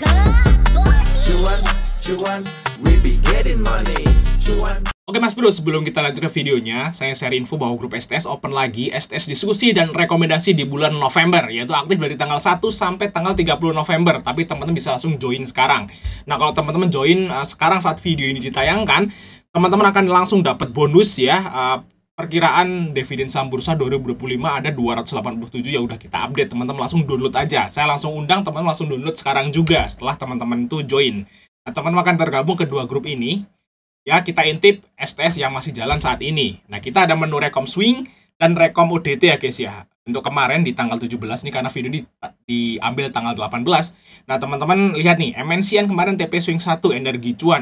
Cuan, cuan, we be getting money. Cuan. Oke Mas Bro, sebelum kita lanjut ke videonya, saya share info bahwa grup STS open lagi, STS diskusi dan rekomendasi di bulan November, yaitu aktif dari tanggal 1 sampai tanggal 30 November, tapi teman-teman bisa langsung join sekarang. Nah, kalau teman-teman join sekarang saat video ini ditayangkan, teman-teman akan langsung dapat bonus ya, perkiraan dividen saham bursa 2025 ada 287 ya udah kita update, teman-teman langsung download aja. Saya langsung undang teman-teman langsung download sekarang juga setelah teman-teman itu join. Nah, teman-teman akan tergabung ke dua grup ini. Ya, kita intip STS yang masih jalan saat ini. Nah, kita ada menu Rekom Swing dan Rekom UDT ya guys ya. Untuk kemarin di tanggal 17 nih, karena video ini diambil tanggal 18. Nah, teman-teman lihat nih, MNCN kemarin TP Swing 1, energi cuan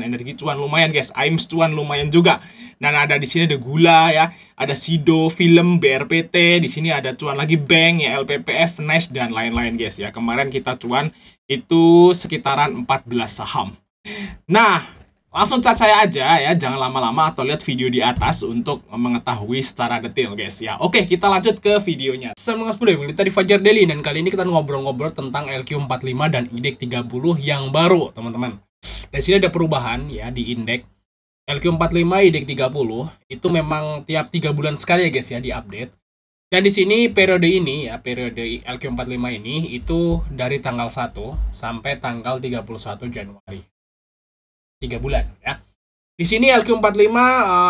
lumayan guys, AIMS cuan lumayan juga. Dan ada di sini ada gula ya, ada Sido, film, BRPT, di sini ada cuan lagi bank ya, LPPF, Nice dan lain-lain guys ya. Kemarin kita cuan itu sekitaran 14 saham. Nah, langsung chat saya aja ya, jangan lama-lama atau lihat video di atas untuk mengetahui secara detail guys ya. Oke, kita lanjut ke videonya. Assalamualaikum warahmatullahi wabarakatuh, di Fajar Daily, dan kali ini kita ngobrol-ngobrol tentang LQ45 dan IDEX 30 yang baru, teman-teman. Di sini ada perubahan ya di indeks LQ45, IDEX 30 itu memang tiap 3 bulan sekali ya guys ya diupdate. Dan di sini periode ini ya, periode LQ45 ini itu dari tanggal 1 sampai tanggal 31 Januari. 3 bulan ya. Di sini LQ45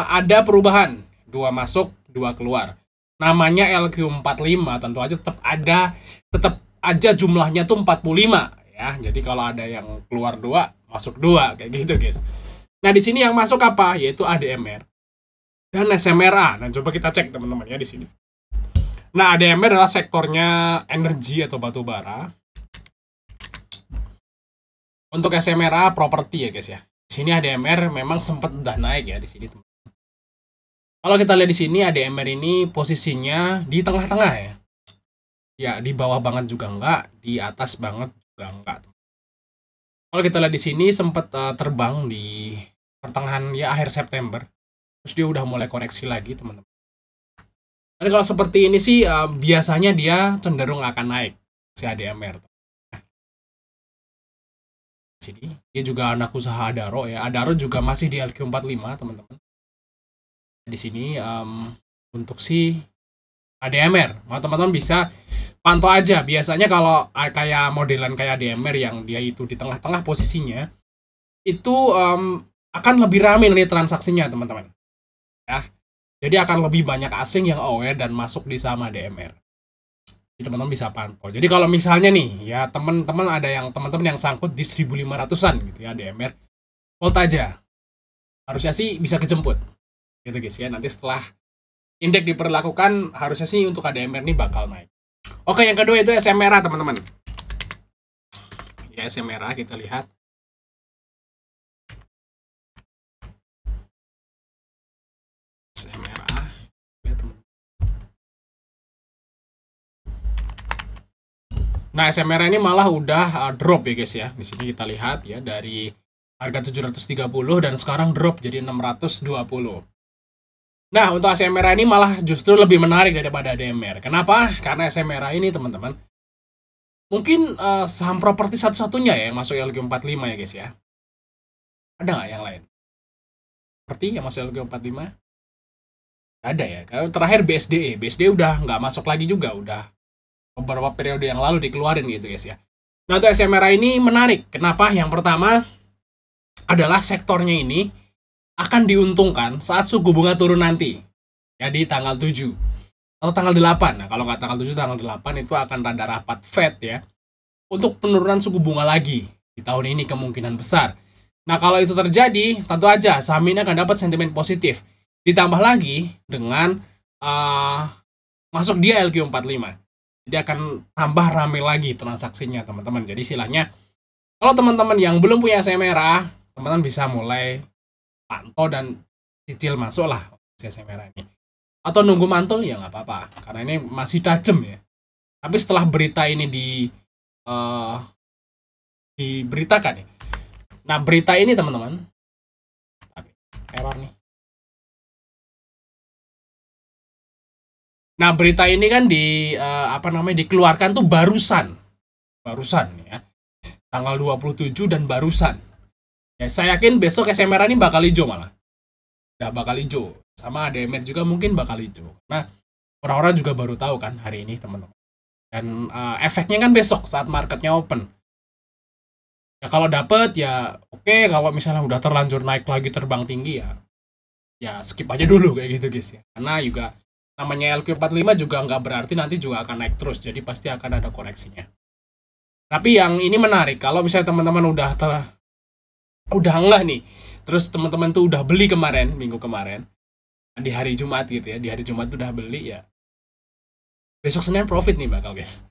ada perubahan, 2 masuk, 2 keluar. Namanya LQ45 tentu aja tetap aja jumlahnya tuh 45 ya. Jadi kalau ada yang keluar 2, masuk 2 kayak gitu, guys. Nah, di sini yang masuk apa? Yaitu ADMR dan SMRA. Nah, coba kita cek teman-teman ya di sini. Nah, ADMR adalah sektornya energi atau batu bara. Untuk SMRA properti ya, guys ya. Di sini ADMR memang sempat udah naik ya di sini. Kalau kita lihat di sini ADMR ini posisinya di tengah-tengah ya. Ya, di bawah banget juga enggak, di atas banget juga enggak. Kalau kita lihat di sini sempat terbang di pertengahan ya akhir September. Terus dia udah mulai koreksi lagi, teman-teman. Dan kalau seperti ini sih biasanya dia cenderung akan naik si ADMR. Sini dia juga anak usaha Adaro ya. Adaro juga masih di LQ45 teman-teman. Di sini untuk si ADMR, teman-teman bisa pantau aja. Biasanya kalau kayak modelan kayak ADMR yang dia itu di tengah-tengah posisinya, itu akan lebih ramai nih transaksinya teman-teman. Ya, jadi akan lebih banyak asing yang aware dan masuk di saham ADMR. Teman-teman bisa pantau. Jadi kalau misalnya nih ya teman-teman ada yang teman-teman yang sangkut di 1500-an gitu ya DMR, hold aja. Harusnya sih bisa kejemput. Gitu guys ya. Nanti setelah indeks diperlakukan harusnya sih untuk ADMR ini bakal naik. Oke, yang kedua itu SMRA teman-teman. Ya, SMRA kita lihat. Nah, SMRA ini malah udah drop ya guys ya. Di sini kita lihat ya dari harga 730 dan sekarang drop jadi 620. Nah, untuk SMRA ini malah justru lebih menarik daripada ADMR. Kenapa? Karena SMRA ini teman-teman mungkin saham properti satu-satunya ya yang masuk LQ45 ya guys ya. Ada nggak yang lain? Seperti yang masuk LQ45? Ada ya. Kalau terakhir BSDE. BSDE udah nggak masuk lagi juga, udah beberapa periode yang lalu dikeluarin gitu guys ya. Nah, untuk SMRA ini menarik. Kenapa? Yang pertama adalah sektornya ini akan diuntungkan saat suku bunga turun nanti. Ya, di tanggal 7 atau tanggal 8. Nah, kalau nggak tanggal 7, tanggal 8 itu akan rada rapat Fed ya. Untuk penurunan suku bunga lagi di tahun ini kemungkinan besar. Nah, kalau itu terjadi, tentu aja saham ini akan dapat sentimen positif. Ditambah lagi dengan masuk dia LQ45. Jadi akan tambah rame lagi transaksinya teman-teman. Jadi istilahnya kalau teman-teman yang belum punya SMRA, teman-teman bisa mulai pantau dan cicil masuk lah SMRA ini. Atau nunggu mantul ya nggak apa-apa, karena ini masih tajam ya. Tapi setelah berita ini diberitakan ya. Nah, berita ini teman-teman, error nih. Nah, berita ini kan dikeluarkan tuh barusan ya. tanggal 27 dan barusan. Ya, saya yakin besok SMRA ini bakal hijau malah. Udah bakal hijau. Sama ADMR juga mungkin bakal hijau. Nah, orang-orang juga baru tahu kan hari ini, teman-teman. Dan efeknya kan besok saat marketnya open. Ya kalau dapet ya oke, kalau misalnya udah terlanjur naik lagi terbang tinggi ya skip aja dulu kayak gitu guys ya. Karena juga namanya LQ45 juga nggak berarti nanti juga akan naik terus. Jadi pasti akan ada koreksinya. Tapi yang ini menarik, kalau misalnya teman-teman udah enggak nih, terus teman-teman tuh udah beli kemarin, minggu kemarin, di hari Jumat gitu ya, di hari Jumat tuh udah beli ya, besok Senin profit nih bakal guys.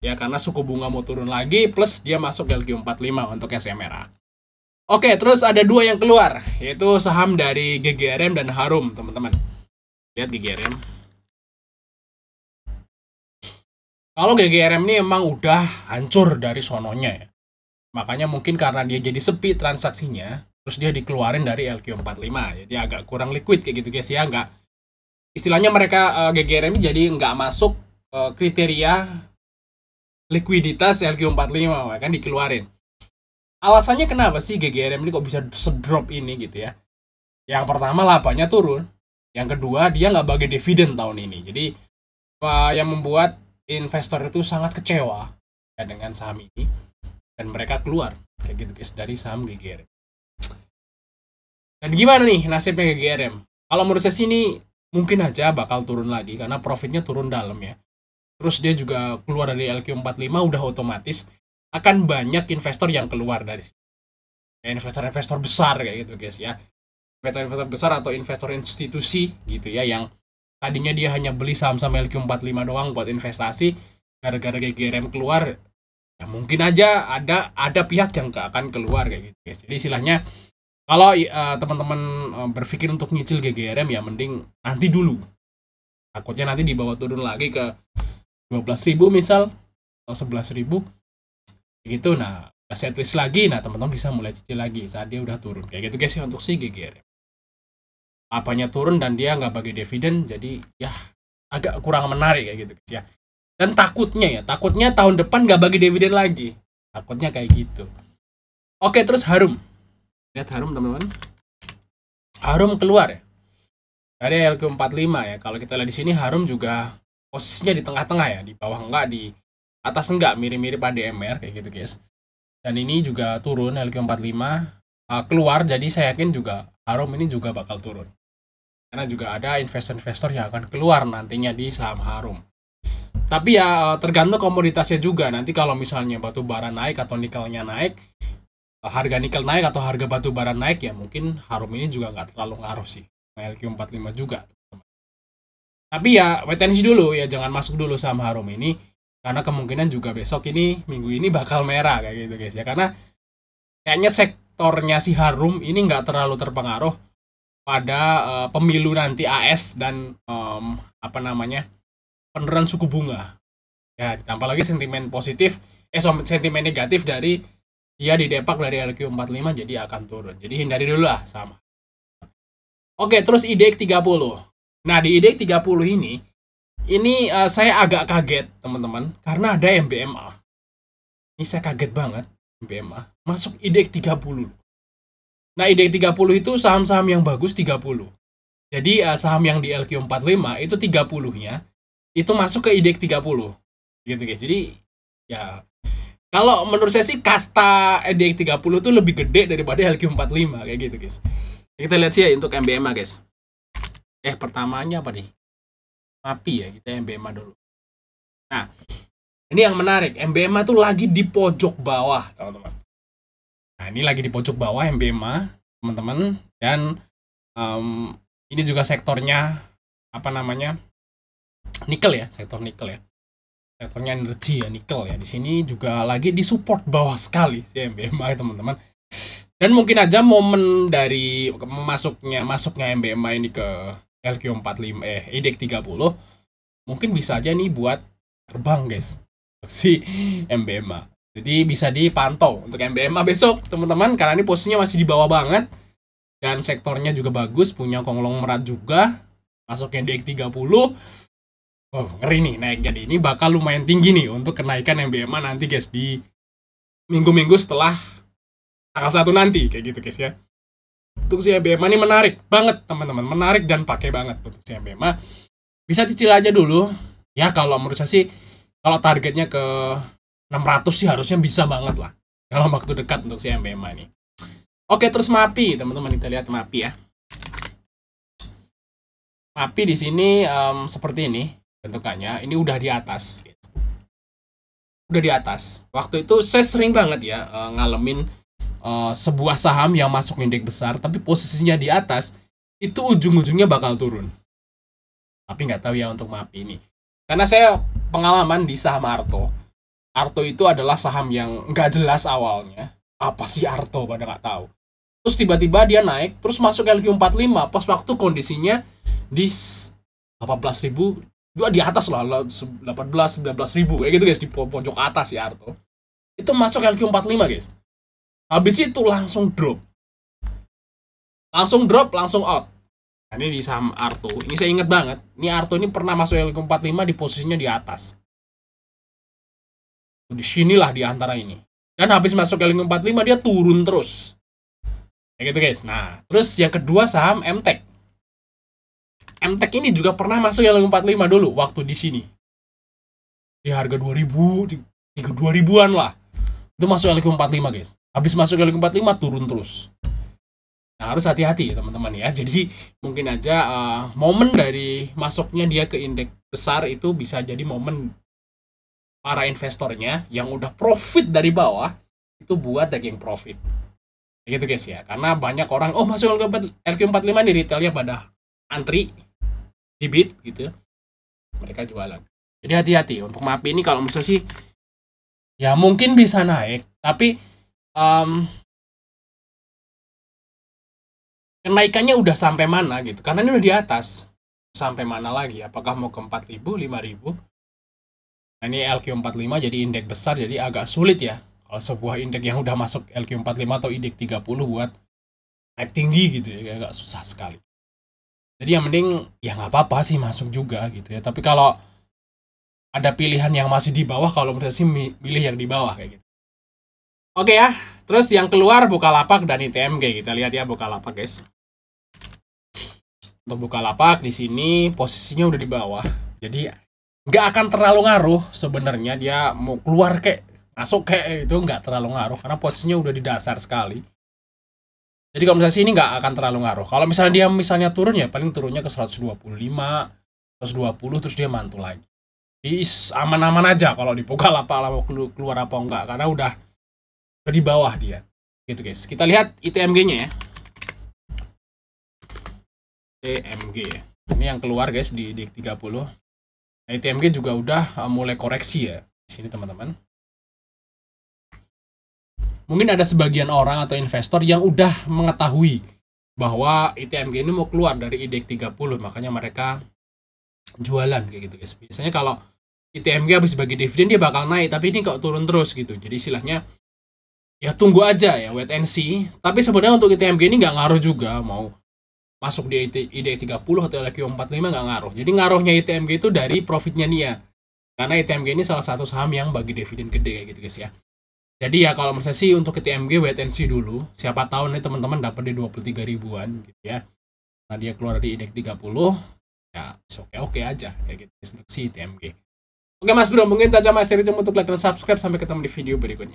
Ya karena suku bunga mau turun lagi, plus dia masuk LQ45 untuk SMRA. Oke, terus ada dua yang keluar, yaitu saham dari GGRM dan Harum, teman-teman. Lihat GGRM. Kalau GGRM ini emang udah hancur dari sononya ya. Makanya mungkin karena dia jadi sepi transaksinya, terus dia dikeluarin dari LQ45. Jadi agak kurang liquid kayak gitu guys ya. Nggak, istilahnya mereka GGRM ini jadi nggak masuk kriteria likuiditas LQ45, kan dikeluarin. Alasannya kenapa sih GGRM ini kok bisa sedrop ini gitu ya? Yang pertama labanya turun. Yang kedua dia nggak bagi dividen tahun ini. Jadi yang membuat investor itu sangat kecewa ya dengan saham ini. Dan mereka keluar kayak gitu guys dari saham GGRM. Dan gimana nih nasibnya GGRM? Kalau menurut saya sih ini mungkin aja bakal turun lagi karena profitnya turun dalam ya. Terus dia juga keluar dari LQ45 udah otomatis akan banyak investor yang keluar dari sini. Ya, investor-investor besar kayak gitu guys ya. Investor-investor besar atau investor institusi gitu ya yang tadinya dia hanya beli saham-saham LQ45 doang buat investasi, gara-gara GGRM keluar ya mungkin aja ada pihak yang gak akan keluar kayak gitu guys. Jadi istilahnya kalau teman-teman berpikir untuk nyicil GGRM ya mending nanti dulu. Takutnya nanti dibawa turun lagi ke 12.000 misal atau 11.000 gitu. Nah, set list lagi, nah teman-teman bisa mulai cicil lagi saat dia udah turun. Kayak gitu guys ya untuk si GGRM. Apanya turun dan dia nggak bagi dividen, jadi ya agak kurang menarik kayak gitu guys ya. Dan takutnya tahun depan nggak bagi dividen lagi. Takutnya kayak gitu. Oke, terus Harum. Lihat Harum teman-teman. Harum keluar ya. Dari LQ45 ya. Kalau kita lihat di sini Harum juga posisinya di tengah-tengah ya, di bawah enggak, di atas enggak, mirip-mirip ADMR kayak gitu guys. Dan ini juga turun LQ45 keluar, jadi saya yakin juga Harum ini juga bakal turun. Karena juga ada investor-investor yang akan keluar nantinya di saham Harum. Tapi ya tergantung komoditasnya juga. Nanti kalau misalnya batu bara naik atau nikelnya naik, harga nikel naik atau harga batu bara naik, ya mungkin Harum ini juga nggak terlalu ngaruh sih. LQ45 juga. Tapi ya wait and see dulu ya, jangan masuk dulu saham Harum ini. Karena kemungkinan juga besok ini, minggu ini bakal merah kayak gitu guys ya. Karena kayaknya sektornya si Harum ini nggak terlalu terpengaruh pada pemilu nanti AS dan penurunan suku bunga. Ya, ditambah lagi sentimen positif, sentimen negatif dari dia didepak dari LQ45 jadi akan turun. Jadi hindari dulu lah sama. Oke, terus IDX 30. Nah, di IDX 30 ini saya agak kaget, teman-teman, karena ada MBMA. Ini saya kaget banget, MBMA masuk IDX 30. Nah, IDX 30 itu saham-saham yang bagus 30. Jadi saham yang di LQ45 itu 30-nya itu masuk ke IDX 30. Gitu guys. Jadi ya kalau menurut saya sih kasta IDX 30 itu lebih gede daripada LQ45 kayak gitu guys. Kita lihat sih ya untuk MBMA guys. Pertamanya apa nih? MAPI ya, kita MBMA dulu. Nah, ini yang menarik, MBMA tuh lagi di pojok bawah, teman-teman. Nah, ini lagi di pojok bawah MBMA, teman-teman. Dan ini juga sektornya nikel ya, sektor nikel ya. Sektornya energi ya, nikel ya. Di sini juga lagi di support bawah sekali si MBMA, teman-teman. Dan mungkin aja momen dari masuknya MBMA ini ke LQ45 IDX 30 mungkin bisa aja nih buat terbang guys si MBMA. Jadi bisa dipantau untuk MBMA besok teman-teman, karena ini posisinya masih di bawah banget dan sektornya juga bagus, punya konglomerat juga, masuknya IDX 30. Oh, ngeri nih naik, jadi ini bakal lumayan tinggi nih untuk kenaikan MBMA nanti guys di minggu-minggu setelah tanggal 1 nanti kayak gitu guys ya. Untuk si MBMA ini menarik banget teman-teman, menarik dan pakai banget untuk si MBMA. Bisa cicil aja dulu. Ya kalau menurut saya sih kalau targetnya ke 600 sih harusnya bisa banget lah dalam waktu dekat untuk si MBMA ini. Oke, terus MAPI teman-teman, kita lihat MAPI ya. MAPI di sini seperti ini bentukannya. Ini udah di atas. Udah di atas. Waktu itu saya sering banget ya ngalamin sebuah saham yang masuk indeks besar tapi posisinya di atas, itu ujung-ujungnya bakal turun. Tapi nggak tahu ya untuk MAPI ini. Karena saya pengalaman di saham Arto. Arto itu adalah saham yang nggak jelas awalnya. Apa sih Arto? Pada nggak tahu. Terus tiba-tiba dia naik, terus masuk LQ45 pas waktu kondisinya di 18.000, juga di atas lah, 18-19.000 kayak gitu guys, di pojok atas ya Arto. Itu masuk LQ45 guys. Habis itu langsung drop. Langsung out. Nah, ini di saham Arto. Ini saya ingat banget. Ini Arto ini pernah masuk LQ45 di posisinya di atas. Di sinilah di antara ini. Dan habis masuk LQ45 dia turun terus. Kayak gitu guys. Nah, terus yang kedua saham MTEK. MTEK ini juga pernah masuk LQ45 dulu waktu di sini. Di harga 2000, 2000-an lah. Itu masuk LQ45 guys. Habis masuk LQ45 turun terus. Nah, harus hati-hati ya teman-teman ya. Jadi mungkin aja momen dari masuknya dia ke indeks besar itu bisa jadi momen para investornya yang udah profit dari bawah itu buat daging profit. Gitu guys ya. Karena banyak orang masuk LQ45 di retailnya pada antri di bid gitu. Mereka jualan. Jadi hati-hati untuk MAPI ini kalau menurut saya sih ya mungkin bisa naik, tapi kenaikannya udah sampai mana gitu. Karena ini udah di atas. Sampai mana lagi? Apakah mau ke 4.000, 5.000? Nah, ini LQ45 jadi indeks besar, jadi agak sulit ya. Kalau sebuah indeks yang udah masuk LQ45 atau indeks 30 buat naik tinggi gitu ya, agak susah sekali. Jadi yang mending ya nggak apa-apa sih masuk juga gitu ya. Tapi kalau ada pilihan yang masih di bawah, kalau menurut saya sih milih yang di bawah kayak gitu. Oke ya, terus yang keluar Bukalapak dan ITMG. Kita lihat ya Bukalapak guys. Untuk Bukalapak di sini posisinya udah di bawah. Jadi nggak akan terlalu ngaruh sebenarnya dia mau keluar kayak masuk kayak itu nggak terlalu ngaruh karena posisinya udah di dasar sekali. Jadi kalau misalnya sini nggak akan terlalu ngaruh. Kalau misalnya dia turun ya paling turunnya ke 125, 120 terus dia mantul lagi. Jadi aman-aman aja kalau di Bukalapak mau keluar apa enggak karena udah di bawah dia. Gitu guys. Kita lihat ITMG-nya ya. ITMG ya. Ini yang keluar guys di 30. Nah, ITMG juga udah mulai koreksi ya di sini teman-teman. Mungkin ada sebagian orang atau investor yang udah mengetahui bahwa ITMG ini mau keluar dari indeks 30, makanya mereka jualan kayak gitu guys. Biasanya kalau ITMG habis bagi dividen dia bakal naik, tapi ini kok turun terus gitu. Jadi istilahnya ya tunggu aja ya, wait and see. Tapi sebenarnya untuk ITMG ini nggak ngaruh juga mau masuk di IDX 30 atau LQ45 nggak ngaruh. Jadi ngaruhnya ITMG itu dari profitnya dia. Karena ITMG ini salah satu saham yang bagi dividen gede kayak gitu guys ya. Jadi ya kalau menurut saya sih untuk ITMG wait and see dulu. Siapa tahu nih teman-teman dapat di 23 ribuan gitu ya. Nah dia keluar di IDX 30 ya oke aja kayak gitu untuk si ITMG. Oke Mas Bro, mungkin itu aja Mas Seri untuk like dan subscribe. Sampai ketemu di video berikutnya.